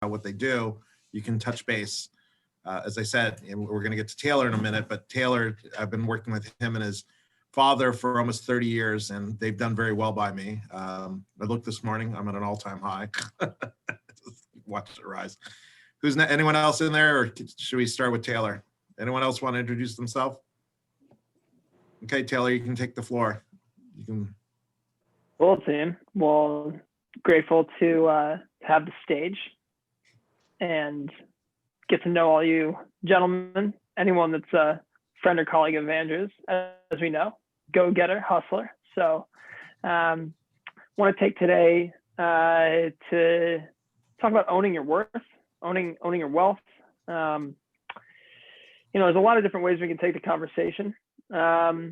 what they do, you can touch base. As I said, and we're going to get to Taylor in a minute, but Taylor, I've been working with him and his father for almost 30 years, and they've done very well by me. I looked this morning, I'm at an all-time high. Watch it rise. Anyone else in there, or should we start with Taylor? Anyone else want to introduce themselves? Okay, Taylor, you can take the floor. You can. Well, team. Well, grateful to have the stage and get to know all you gentlemen, anyone that's a friend or colleague of Andrew's, as we know, go-getter, hustler. So want to take today to talk about owning your worth, owning your wealth. There's a lot of different ways we can take the conversation. But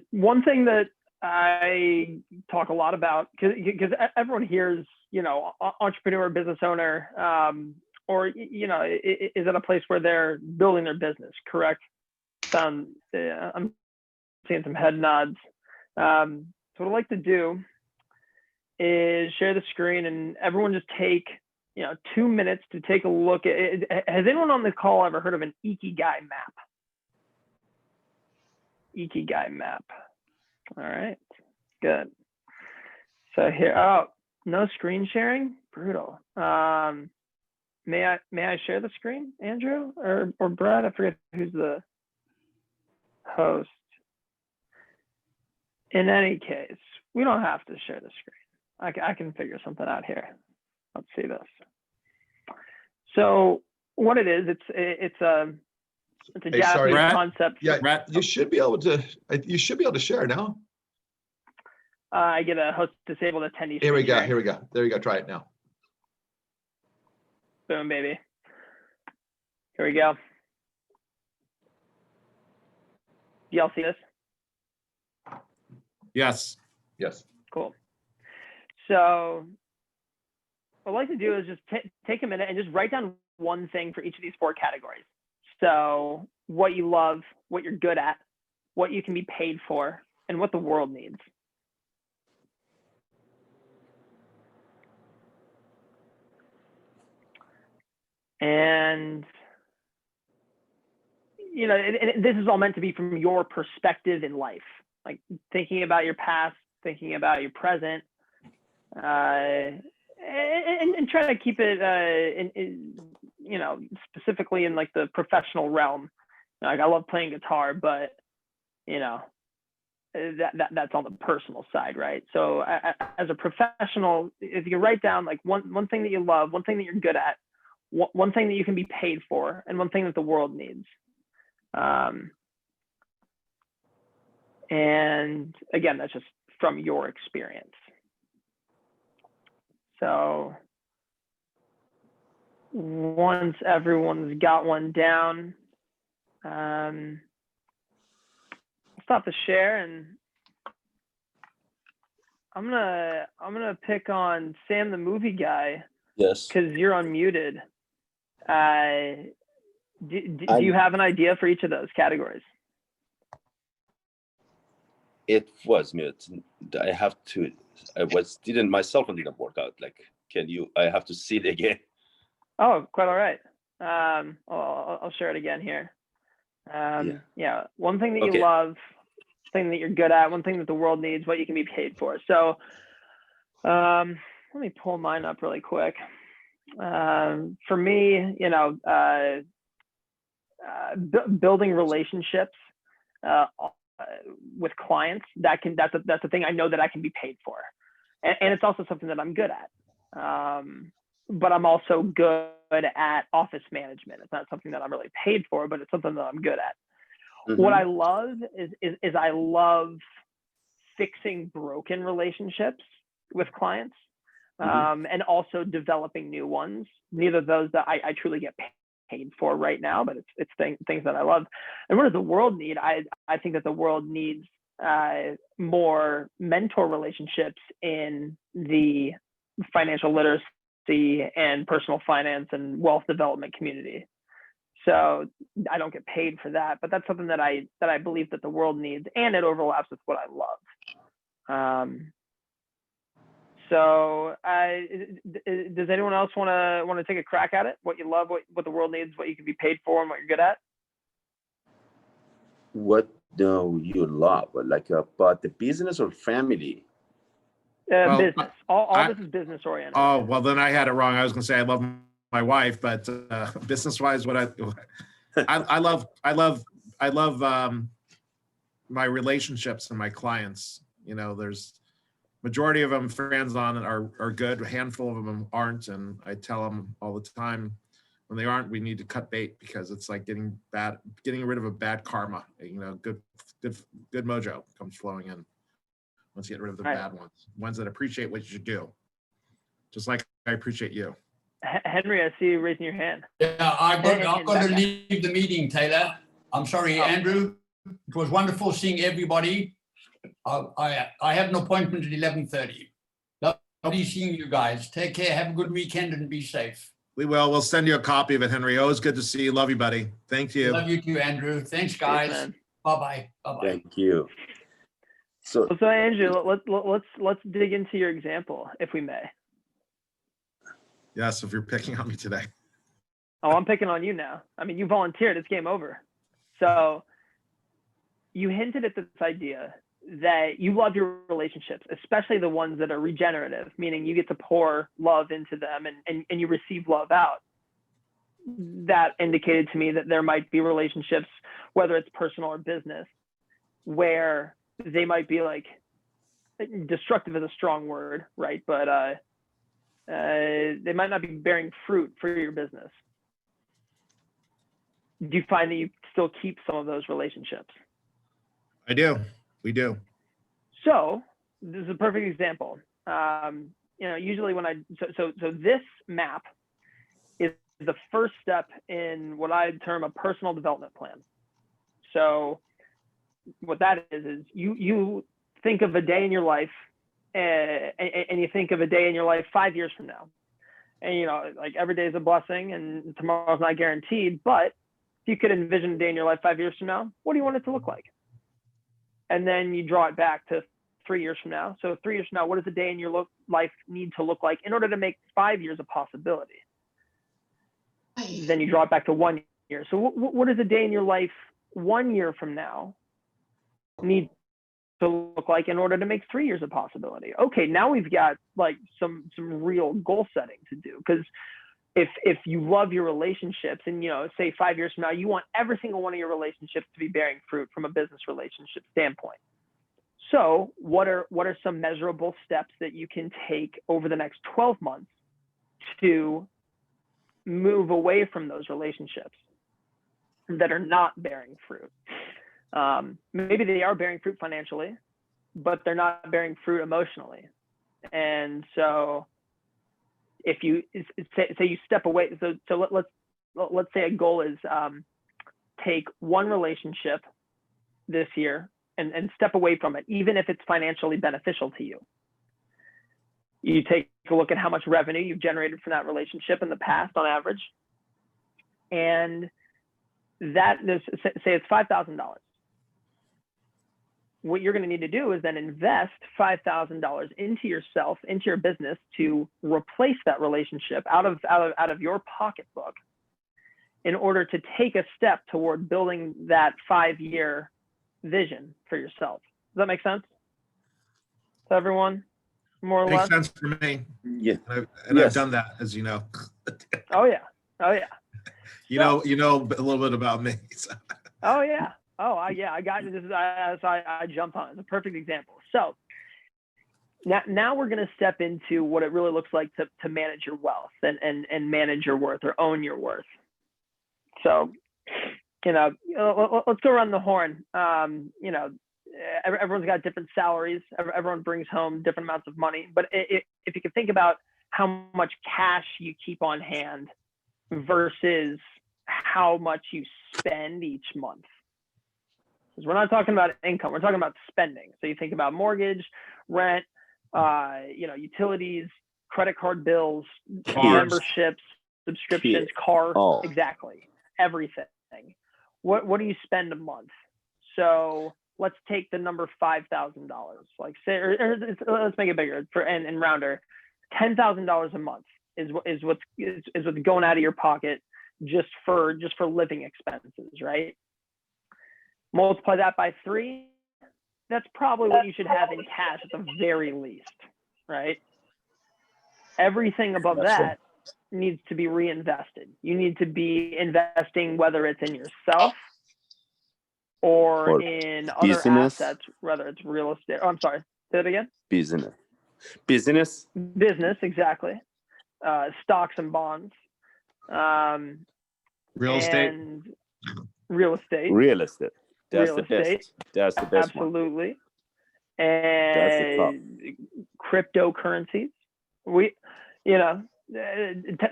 one thing that I talk a lot about, because everyone hears, entrepreneur, business owner, or, is at a place where they're building their business, correct? I'm seeing some head nods. So what I'd like to do is share the screen and everyone just take, 2 minutes to take a look at it. Has anyone on the call ever heard of an Ikigai map? Ikigai map. All right, good. So here, no screen sharing? Brutal. May I share the screen, Andrew or Brad? I forget who's the host. In any case, we don't have to share the screen. I can figure something out here. Let's see this. So what it is, it's a Japanese concept. Yeah, Brad, you should be able to share now. I get a host disabled attendee. Here we go. There you go. Try it now. Boom, baby. Here we go. Do y'all see this? Yes. Cool. So what I'd like to do is just take a minute and just write down one thing for each of these 4 categories. So what you love, what you're good at, what you can be paid for, and what the world needs. And, this is all meant to be from your perspective in life, like thinking about your past, thinking about your present, and try to keep it, specifically in like the professional realm. Like I love playing guitar, but, that's on the personal side, right? So as a professional, if you write down like one thing that you love, one thing that you're good at, one thing that you can be paid for, and one thing that the world needs. And again, that's just from your experience. So once everyone's got one down, I'll stop the share, and I'm gonna pick on Sam, the movie guy. Yes. Because you're unmuted. Do you have an idea for each of those categories? It was mute. My cell phone didn't work out. Like, I have to see it again. Oh, quite all right. I'll share it again here. Yeah. One thing that you love, thing that you're good at, one thing that the world needs, what you can be paid for. So let me pull mine up really quick. For me, building relationships with clients, that's a thing I know that I can be paid for, and it's also something that I'm good at. But I'm also good at office management. It's not something that I'm really paid for, but it's something that I'm good at. Mm-hmm. What I love is I love fixing broken relationships with clients. And also developing new ones. Neither of those that I truly get paid for right now, but it's things that I love. And what does the world need? I think that the world needs more mentor relationships in the financial literacy and personal finance and wealth development community. So I don't get paid for that, but that's something that I believe that the world needs, and it overlaps with what I love. So, does anyone else want to take a crack at it? What you love, what the world needs, what you can be paid for, and what you're good at? What do you love? Like about the business or family? Well, Business. All I- this is business oriented. Oh, well, then I had it wrong. I was gonna say I love my wife, but business-wise, what I love my relationships and my clients. You know, there's majority of them friends on it are good. A handful of them aren't, and I tell them all the time when they aren't, we need to cut bait because it's like getting rid of a bad karma. You know, good mojo comes flowing in once you get rid of the bad ones that appreciate what you do, just like I appreciate you. Henry, I see you raising your hand. Yeah, I've got to leave the meeting, Taylor. I'm sorry, Andrew. It was wonderful seeing everybody. I have an appointment at 11:30. Lovely seeing you guys. Take care. Have a good weekend and be safe. We will. We'll send you a copy of it, Henry. Always good to see you. Love you, buddy. Thank you. Love you too, Andrew. Thanks, guys. Man. Bye-bye. Bye-bye. Thank you. So Andrew, let's dig into your example, if we may. Yes, if you're picking on me today. Oh, I'm picking on you now. I mean, you volunteered. It's game over. So you hinted at this idea that you love your relationships, especially the ones that are regenerative, meaning you get to pour love into them and you receive love out. That indicated to me that there might be relationships, whether it's personal or business, where they might be like, destructive is a strong word, right? But they might not be bearing fruit for your business. Do you find that you still keep some of those relationships? I do. We do. So this is a perfect example. Usually when so this map is the first step in what I term a personal development plan. So what that is you think of a day in your life and you think of a day in your life 5 years from now. And, like every day is a blessing and tomorrow's not guaranteed, but if you could envision a day in your life 5 years from now, what do you want it to look like? And then you draw it back to 3 years from now. So 3 years from now, what does a day in your life need to look like in order to make 5 years a possibility? Then you draw it back to 1 year. So what does a day in your life 1 year from now need to look like in order to make 3 years a possibility? Okay, now we've got like some real goal setting to do, because if you love your relationships and say 5 years from now you want every single one of your relationships to be bearing fruit from a business relationship standpoint. So what are some measurable steps that you can take over the next 12 months to move away from those relationships that are not bearing fruit? Maybe they are bearing fruit financially, but they're not bearing fruit emotionally. And so if you say you step away, so let's say a goal is take one relationship this year and step away from it, even if it's financially beneficial to you. You take a look at how much revenue you've generated from that relationship in the past on average. And that is, say it's $5,000. What you're going to need to do is then invest $5,000 into yourself, into your business, to replace that relationship out of your pocketbook in order to take a step toward building that 5-year vision for yourself. Does that make sense to everyone? More or less? Makes sense for me. yeah, And Yes. I've done that, as you know. Oh yeah. You know a little bit about me. So. Oh yeah. I got this. I jumped on. It's a perfect example. So now we're going to step into what it really looks like to manage your wealth and manage your worth, or own your worth. So, let's go around the horn. Everyone's got different salaries. Everyone brings home different amounts of money. But if you can think about how much cash you keep on hand versus how much you spend each month. Because we're not talking about income, we're talking about spending. So you think about mortgage, rent, utilities, credit card bills, memberships, subscriptions, car, exactly, everything. What do you spend a month? So let's take the number $5,000. Like say, or let's make it bigger and rounder. $10,000 a month is what's going out of your pocket just for living expenses, right? Multiply that by 3. That's probably what you should have in cash at the very least, right? Everything above that needs to be reinvested. You need to be investing, whether it's in yourself or in other business. assets, whether it's real estate. Oh, I'm sorry. Say that again. Business. Business, exactly. Stocks and bonds. Real estate. And real estate. Real estate. That's Real the estate. best. That's the best one. Absolutely. That's the top. And cryptocurrencies.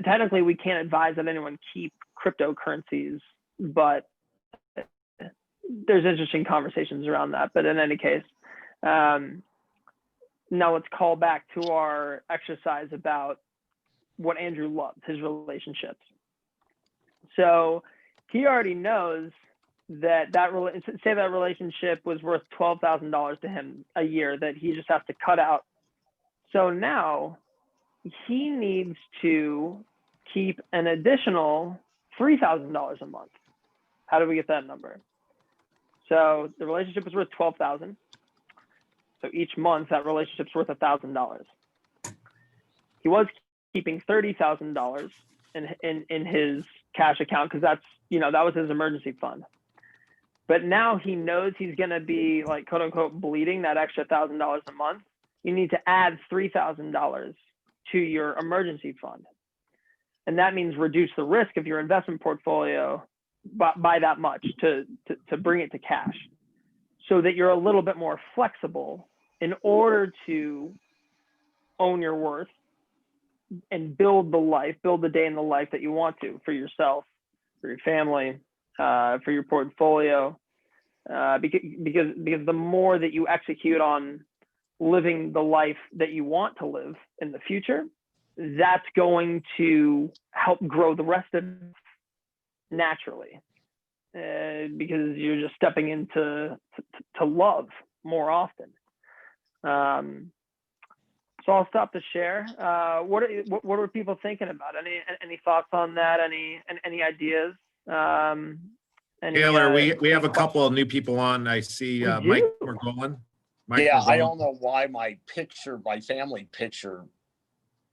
Technically we can't advise that anyone keep cryptocurrencies, but there's interesting conversations around that. But in any case, now let's call back to our exercise about what Andrew loves, his relationships. So he already knows that say that relationship was worth $12,000 to him a year that he just has to cut out. So now he needs to keep an additional $3,000 a month. How do we get that number? So the relationship was worth $12,000. So each month that relationship's worth $1,000. He was keeping $30,000 in his cash account because that was his emergency fund. But now he knows he's going to be like quote unquote bleeding that extra $1,000 a month. You need to add $3,000 to your emergency fund. And that means reduce the risk of your investment portfolio by that much to bring it to cash, so that you're a little bit more flexible in order to own your worth and build the day in the life that you want to for yourself, for your family, for your portfolio, because the more that you execute on living the life that you want to live in the future, that's going to help grow the rest of it naturally, because you're just stepping into love more often. So I'll stop to share. What are people thinking about? Any thoughts on that? Any ideas? Taylor, we have a couple of new people on. I see Mike Morgolan. Yeah, I don't know why my family picture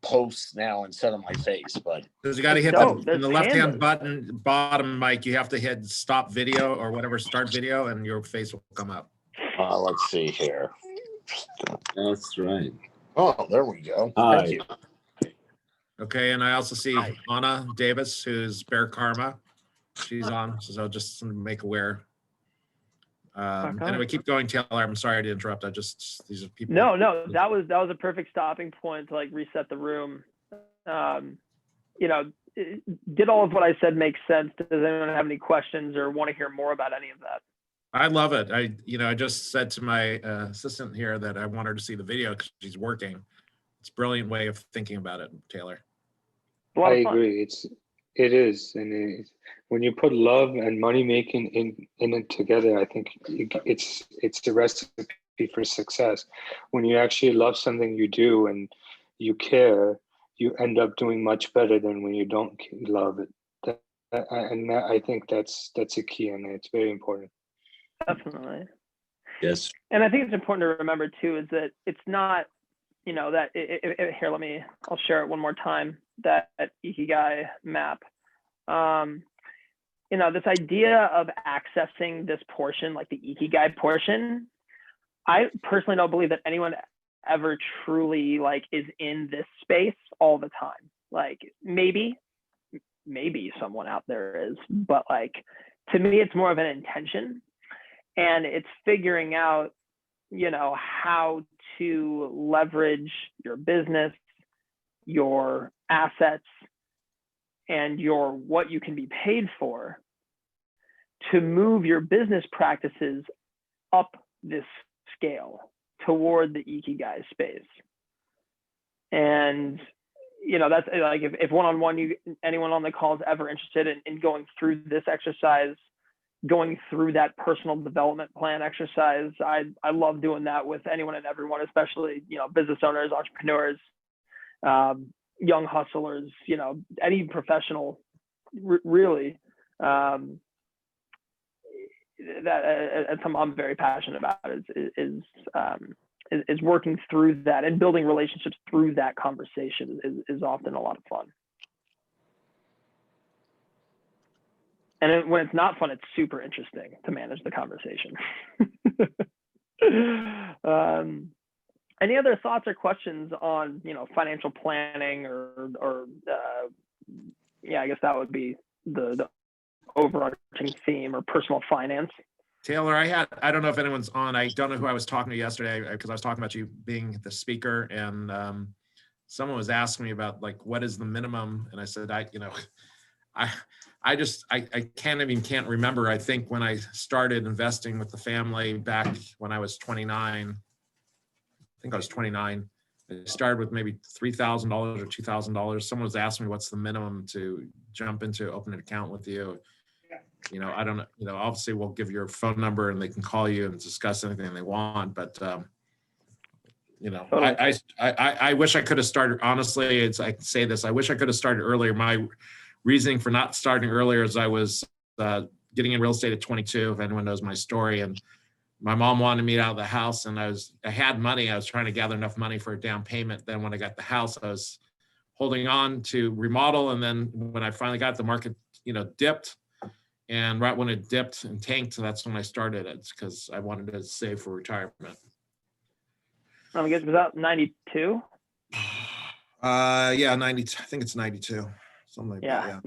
posts now instead of my face, but because you got to hit in the left-hand button, bottom, Mike. You have to hit stop video or whatever, start video, and your face will come up. let's see here. That's right. Oh, there we go. Hi. Thank you. Okay, and I also see Anna Davis, who's Bear Karma. She's on, so just to make aware. Anyway, keep going, Taylor. I'm sorry to interrupt. These are people. No, that was a perfect stopping point to like reset the room. Did all of what I said make sense? Does anyone have any questions or want to hear more about any of that? I love it. I just said to my assistant here that I want her to see the video because she's working. It's a brilliant way of thinking about it, Taylor. I agree. It is, and when you put love and money making in it together, I think it's the recipe for success. When you actually love something you do and you care, you end up doing much better than when you don't love it. I think that's a key, and it's very important. Definitely. Yes. And I think it's important to remember too is that it's not, that here, I'll share it one more time, that Ikigai map. This idea of accessing this portion, like the Ikigai portion, I personally don't believe that anyone ever truly is in this space all the time. Like maybe someone out there is, but to me, it's more of an intention. And it's figuring out, how to leverage your business, your assets, and what you can be paid for to move your business practices up this scale toward the Ikigai space. And, that's if one-on-one, anyone on the call is ever interested in going through this exercise, going through that personal development plan exercise. I love doing that with anyone and everyone, especially, business owners, entrepreneurs, young hustlers, any professional, really. That's something I'm very passionate about is working through that and building relationships through that conversation is often a lot of fun. And when it's not fun, it's super interesting to manage the conversation. Any other thoughts or questions on, financial planning or I guess that would be the overarching theme, or personal finance? Taylor, I don't know if anyone's on. I don't know who I was talking to yesterday, because I was talking about you being the speaker, and someone was asking me about, like, what is the minimum? And I said, I can't remember. I think when I started investing with the family back when I was 29, I started with maybe $3,000 or $2,000. Someone was asking me what's the minimum to jump into open an account with you. I don't know, obviously we'll give your phone number and they can call you and discuss anything they want, but I wish I could have started, honestly, I can say this, I wish I could have started earlier. My reasoning for not starting earlier is I was getting in real estate at 22, if anyone knows my story, and my mom wanted me out of the house, and I had money. I was trying to gather enough money for a down payment. Then when I got the house, I was holding on to remodel. And then when I finally got the market, dipped, and right when it dipped and tanked, that's when I started it, because I wanted to save for retirement. I guess was that 92? Yeah, 90. I think it's 92. Something like that. Yeah.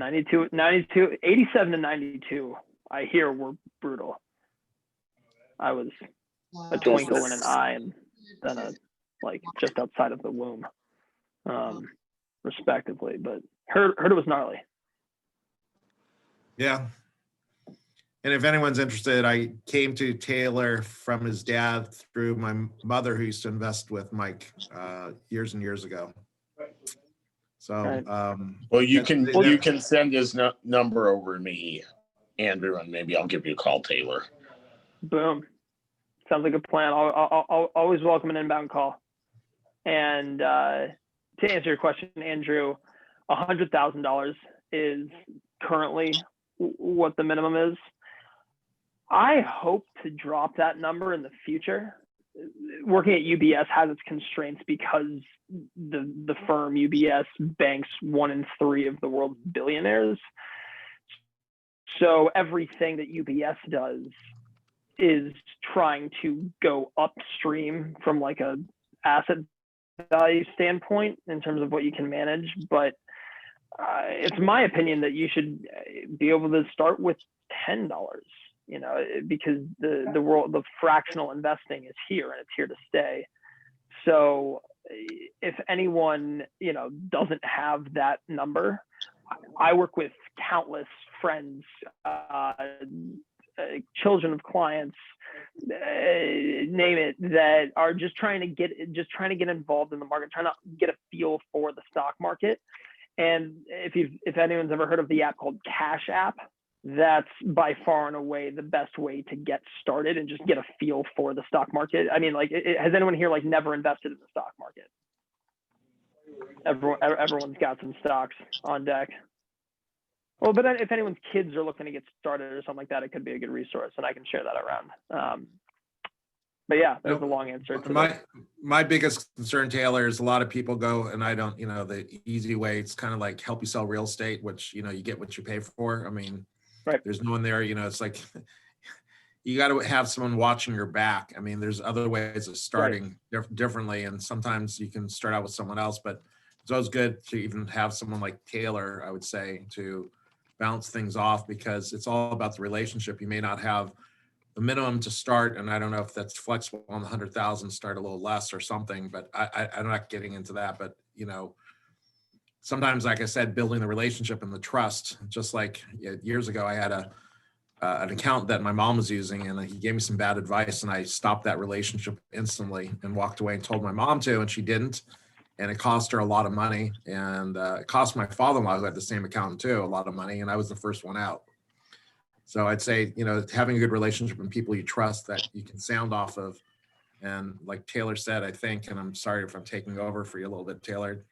92, 87 to 92. I hear were brutal. I was a twinkle in an eye, and then just outside of the womb, respectively. But heard it was gnarly. Yeah. And if anyone's interested, I came to Taylor from his dad through my mother, who used to invest with Mike years and years ago. So, Right. Well, you can send his number over to me, Andrew, and maybe I'll give you a call, Taylor. Boom. Sounds like a plan. I'll always welcome an inbound call. And to answer your question, Andrew, $100,000 is currently what the minimum is. I hope to drop that number in the future. Working at UBS has its constraints because the firm UBS banks 1 in 3 of the world's billionaires. So everything that UBS does is trying to go upstream from like a asset value standpoint in terms of what you can manage. But it's my opinion that you should be able to start with $10, because the fractional investing is here and it's here to stay. So if anyone, doesn't have that number, I work with countless friends, children of clients, name it, that are just trying to get involved in the market, trying to get a feel for the stock market. And if anyone's ever heard of the app called Cash App, that's by far and away the best way to get started and just get a feel for the stock market. I mean, has anyone here never invested in the stock market? Everyone's got some stocks on deck. Well, but if anyone's kids are looking to get started or something like that, it could be a good resource, and I can share that around. But yeah, that's a long answer. My biggest concern, Taylor, is a lot of people go, and I don't, the easy way, it's kind of like help you sell real estate, which, you get what you pay for. I mean, right. There's no one there, it's like, you got to have someone watching your back. I mean, there's other ways of starting differently. And sometimes you can start out with someone else, but it's always good to even have someone like Taylor, I would say, to bounce things off, because it's all about the relationship. You may not have the minimum to start, and I don't know if that's flexible on the 100,000, start a little less or something, but I'm not getting into that. But sometimes, like I said, building the relationship and the trust. Just like years ago, I had an account that my mom was using, and he gave me some bad advice, and I stopped that relationship instantly and walked away and told my mom to, and she didn't. And it cost her a lot of money, and it cost my father-in-law, who had the same account too, a lot of money, and I was the first one out. So I'd say, having a good relationship and people you trust that you can sound off of. And like Taylor said, I think, and I'm sorry if I'm taking over for you a little bit, Taylor,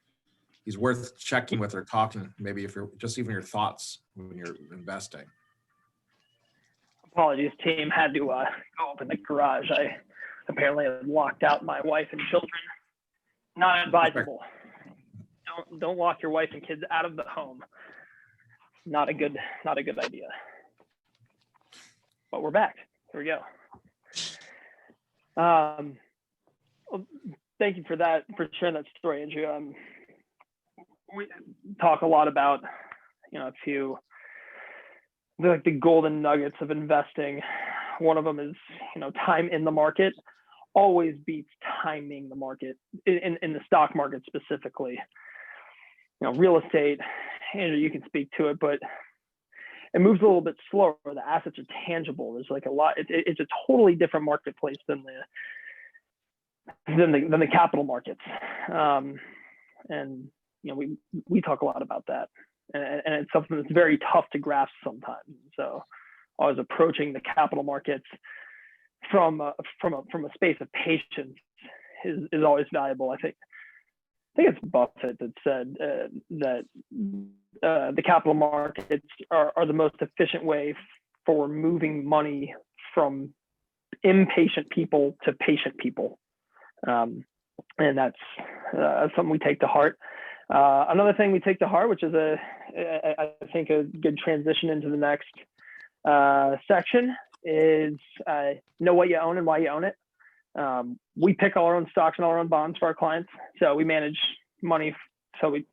he's worth checking with or talking, maybe if you're just even your thoughts when you're investing. Apologies, team. Had to go open the garage. I apparently have locked out my wife and children. Not advisable. Don't lock your wife and kids out of the home. Not a good idea. But we're back. Here we go. Well, thank you for sharing that story, Andrew. We talk a lot about, a few the golden nuggets of investing. One of them is, time in the market always beats timing the market in the stock market specifically. Real estate, Andrew, you can speak to it, but it moves a little bit slower. The assets are tangible. There's like a lot. It's a totally different marketplace than the capital markets. And we talk a lot about that, and it's something that's very tough to grasp sometimes. So always approaching the capital markets from a space of patience is always valuable. I think it's Buffett that said that the capital markets are the most efficient way for moving money from impatient people to patient people. And that's something we take to heart. Another thing we take to heart, which is I think a good transition into the next section, is know what you own and why you own it. We pick all our own stocks and all our own bonds for our clients. So we manage money. So we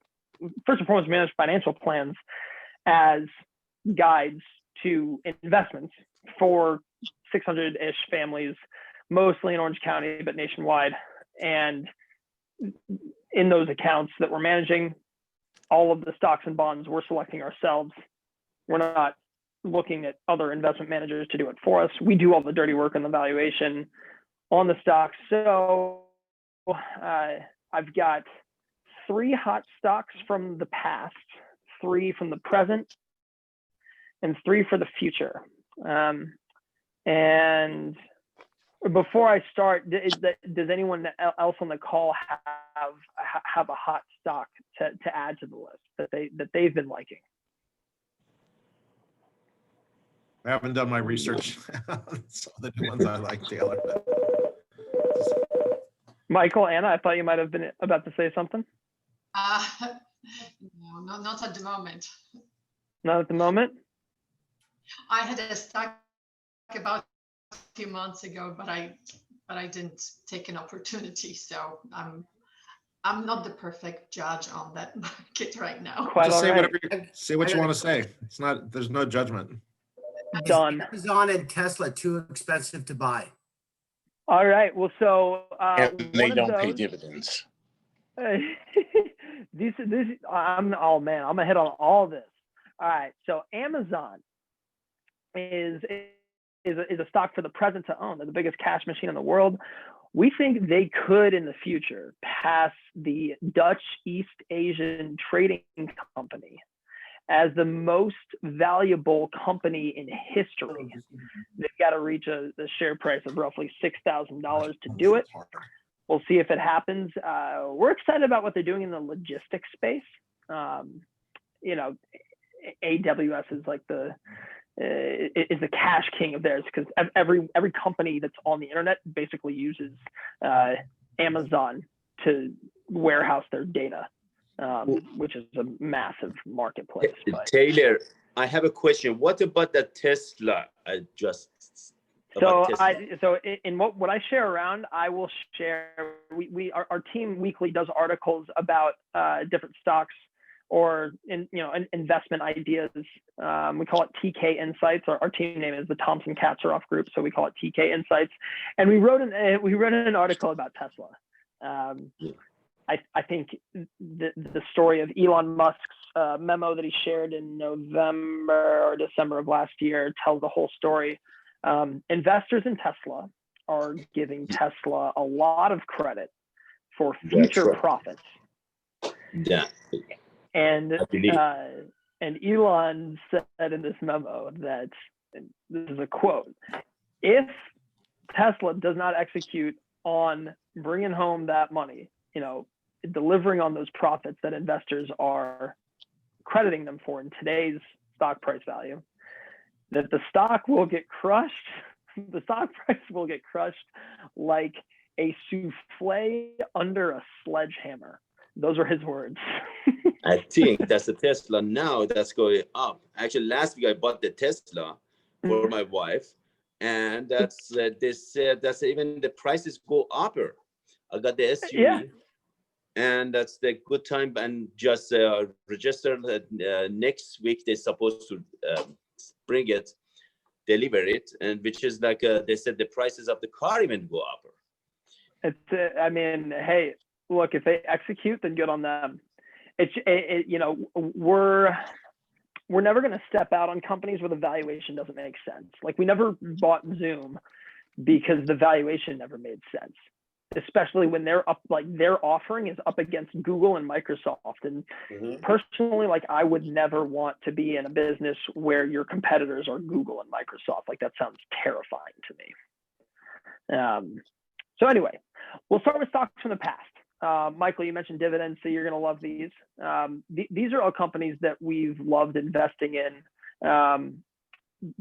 first and foremost manage financial plans as guides to investments for 600-ish families, mostly in Orange County, but nationwide. And in those accounts that we're managing, all of the stocks and bonds we're selecting ourselves. We're not looking at other investment managers to do it for us. We do all the dirty work and the valuation on the stocks. So I've got 3 hot stocks from the past, 3 from the present, and 3 for the future. And before I start, does anyone else on the call have a hot stock to add to the list that they've been liking? I haven't done my research on some of the new ones I like, Taylor. Michael, Anna, I thought you might have been about to say something. No, not at the moment. Not at the moment? I had a stock about a few months ago, but I didn't take an opportunity. So I'm not the perfect judge on that market right now. Just say what you want to say. It's not. There's no judgment. Done. Amazon and Tesla too expensive to buy? All right. Well, so and they don't pay dividends. I'm gonna hit on all this. All right. So Amazon is a stock for the present to own. They're the biggest cash machine in the world. We think they could in the future pass the Dutch East Asian Trading Company as the most valuable company in history. They've got to reach the share price of roughly $6,000 to do it. We'll see if it happens. We're excited about what they're doing in the logistics space. AWS is like is the cash king of theirs, because every company that's on the internet basically uses Amazon to warehouse their data. Which is a massive marketplace. Taylor, I have a question. What about the Tesla? In what I share around, I will share. Our team weekly does articles about different stocks or investment ideas. We call it TK Insights. Our team name is the Thompson Katzeroff Group, so we call it TK Insights. And we wrote an article about Tesla. I think the story of Elon Musk's memo that he shared in November or December of last year tells the whole story. Investors in Tesla are giving Tesla a lot of credit for future profits. Yeah. And Elon said in this memo that and this is a quote, if Tesla does not execute on bringing home that money, delivering on those profits that investors are crediting them for in today's stock price value, that the stock will get crushed. The stock price will get crushed like a souffle under a sledgehammer. Those are his words. I think that's the Tesla now that's going up. Actually, last week I bought the Tesla for my wife, and that's they said that's even the prices go up. I got the SUV, Yeah. and that's the good time. And just register next week. They're supposed to bring it, deliver it, and which is like they said the prices of the car even go up. It's I mean, hey, look, if they execute, then good on them. We're never going to step out on companies where the valuation doesn't make sense. Like, we never bought Zoom because the valuation never made sense, especially when they're up, like their offering is up against Google and Microsoft. And personally, like, I would never want to be in a business where your competitors are Google and Microsoft. Like, that sounds terrifying to me. So anyway, we'll start with stocks from the past. Michael, you mentioned dividends, so you're going to love these. These are all companies that we've loved investing in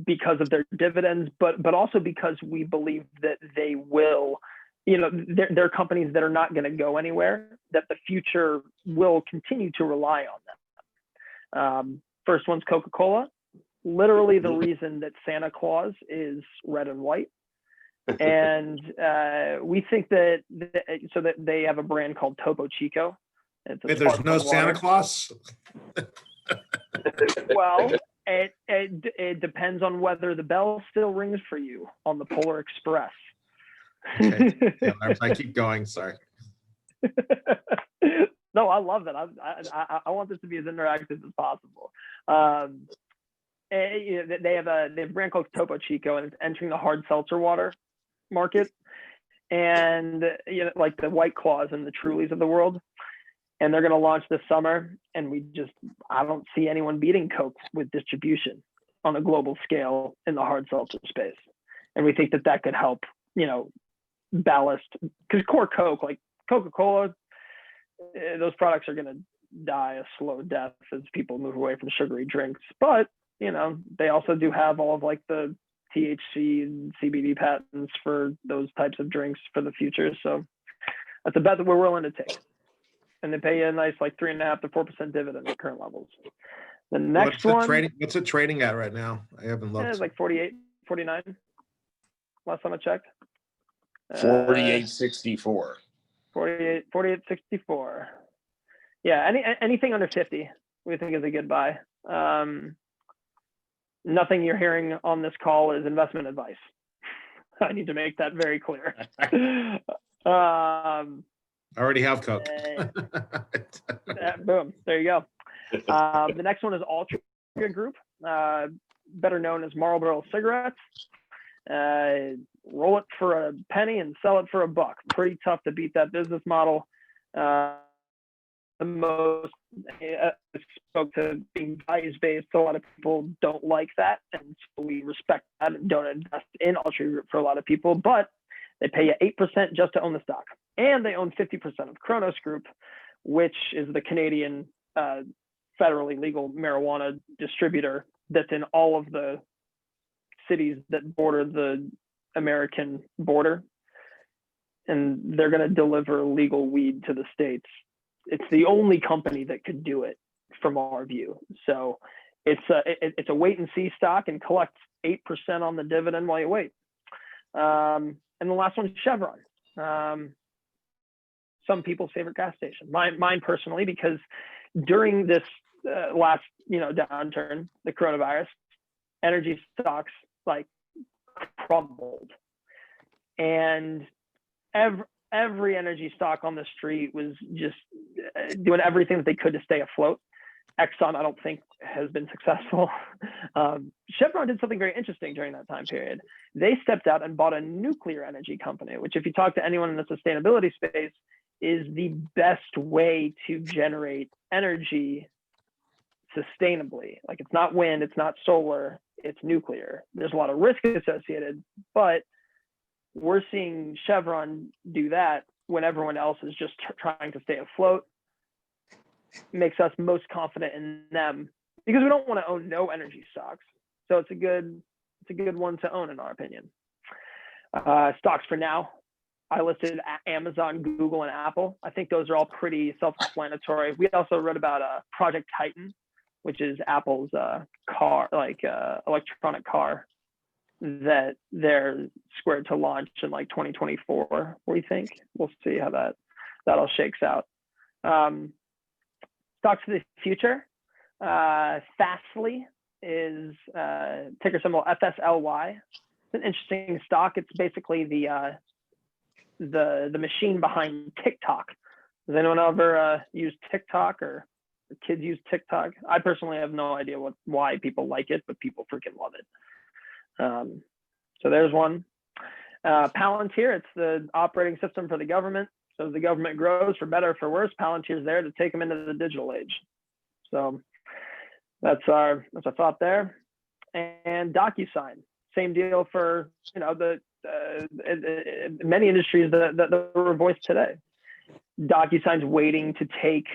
because of their dividends, but also because we believe that they will, they're companies that are not going to go anywhere, that the future will continue to rely on them. First one's Coca-Cola, literally the reason that Santa Claus is red and white. And we think that they have a brand called Topo Chico. Wait, there's no Santa Claus? Well, it depends on whether the bell still rings for you on the Polar Express. Okay. Yeah, I keep going. Sorry. No, I love that. I want this to be as interactive as possible. They have a brand called Topo Chico, and it's entering the hard seltzer water market, and like the White Claws and the Trulies of the world, and they're going to launch this summer. And I don't see anyone beating Coke with distribution on a global scale in the hard seltzer space. And we think that could help, ballast, because core Coke, like Coca-Cola, those products are going to die a slow death as people move away from sugary drinks. But they also do have all of like the THC and CBD patents for those types of drinks for the future. So that's a bet that we're willing to take. And they pay you a nice like 3.5 to 4% dividend at current levels. The next one, what's it trading at right now? I haven't looked. It's like 48, 49. Last time I checked. 48.64. 48.64. Yeah, anything under 50 we think is a good buy. Nothing you're hearing on this call is investment advice. I need to make that very clear. I already have Coke. Boom, there you go. The next one is Altria Group, better known as Marlboro cigarettes. Roll it for a penny and sell it for $1. Pretty tough to beat that business model. The most spoke to being values-based. A lot of people don't like that, and so we respect that and don't invest in Altria Group for a lot of people. But they pay you 8% just to own the stock, and they own 50% of Kronos Group, which is the Canadian federally legal marijuana distributor that's in all of the cities that border the American border, and they're going to deliver legal weed to the states. It's the only company that could do it from our view. So it's a wait and see stock, and collect 8% on the dividend while you wait. And the last one is Chevron. Some people's favorite gas station. Mine personally, because during this last downturn, the coronavirus, energy stocks like crumbled, and every energy stock on the street was just doing everything that they could to stay afloat. Exxon, I don't think, has been successful. Chevron did something very interesting during that time period. They stepped out and bought a nuclear energy company, which, if you talk to anyone in the sustainability space, is the best way to generate energy sustainably. Like, it's not wind, it's not solar, it's nuclear. There's a lot of risk associated, but we're seeing Chevron do that when everyone else is just trying to stay afloat. Makes us most confident in them because we don't want to own no energy stocks. So it's a good one to own in our opinion. Stocks for now, I listed Amazon, Google, and Apple. I think those are all pretty self-explanatory. We also read about Project Titan, which is Apple's electronic car that they're squared to launch in like 2024. We think we'll see how that all shakes out. Stocks for the future. Fastly is ticker symbol FSLY. It's an interesting stock. It's basically the machine behind TikTok. Does anyone ever use TikTok or kids use TikTok? I personally have no idea why people like it, but people freaking love it. So there's one. Palantir, it's the operating system for the government. So as the government grows, for better or for worse, Palantir's there to take them into the digital age. So that's our thought there. And DocuSign, same deal for many industries that were voiced today. DocuSign's waiting to take,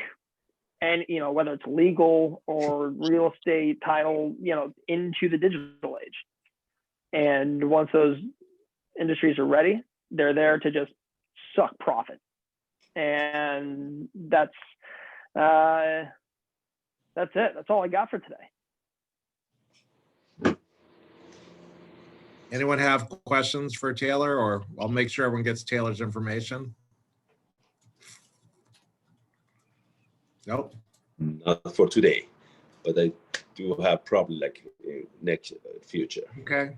and whether it's legal or real estate, title, into the digital age. And once those industries are ready, they're there to just suck profit. And that's it. That's all I got for today. Anyone have questions for Taylor, or I'll make sure everyone gets Taylor's information? Nope. Not for today, but I do have probably like next future. Okay.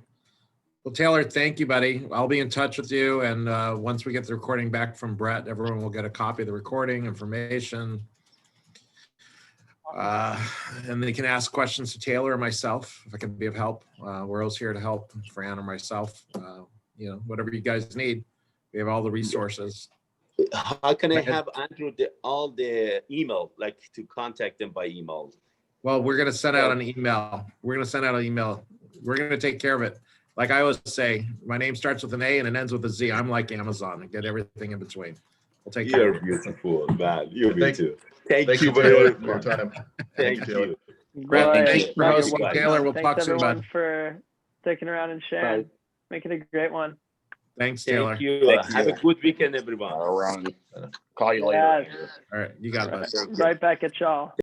Well, Taylor, thank you, buddy. I'll be in touch with you. And once we get the recording back from Brett, everyone will get a copy of the recording information. And they can ask questions to Taylor or myself if I can be of help. We're always here to help, Fran or myself. Whatever you guys need, we have all the resources. How can I have Andrew all the email, like to contact them by email? Well, we're going to send out an email. We're going to take care of it. Like I always say, my name starts with an A and it ends with a Z. I'm like Amazon and get everything in between. We'll take care of it. You're beautiful, man. You're Thank beautiful. Thank you very for your time. Thank you. Brett, Right. thanks for hosting. You're Taylor, we'll Thanks talk soon, everyone bud. for sticking around and sharing. Bye. Make it a great one. Thanks, Taylor. Thank you. Have a good weekend, everyone. Call you later. Yes. All right, you got it, bud. Right back at y'all.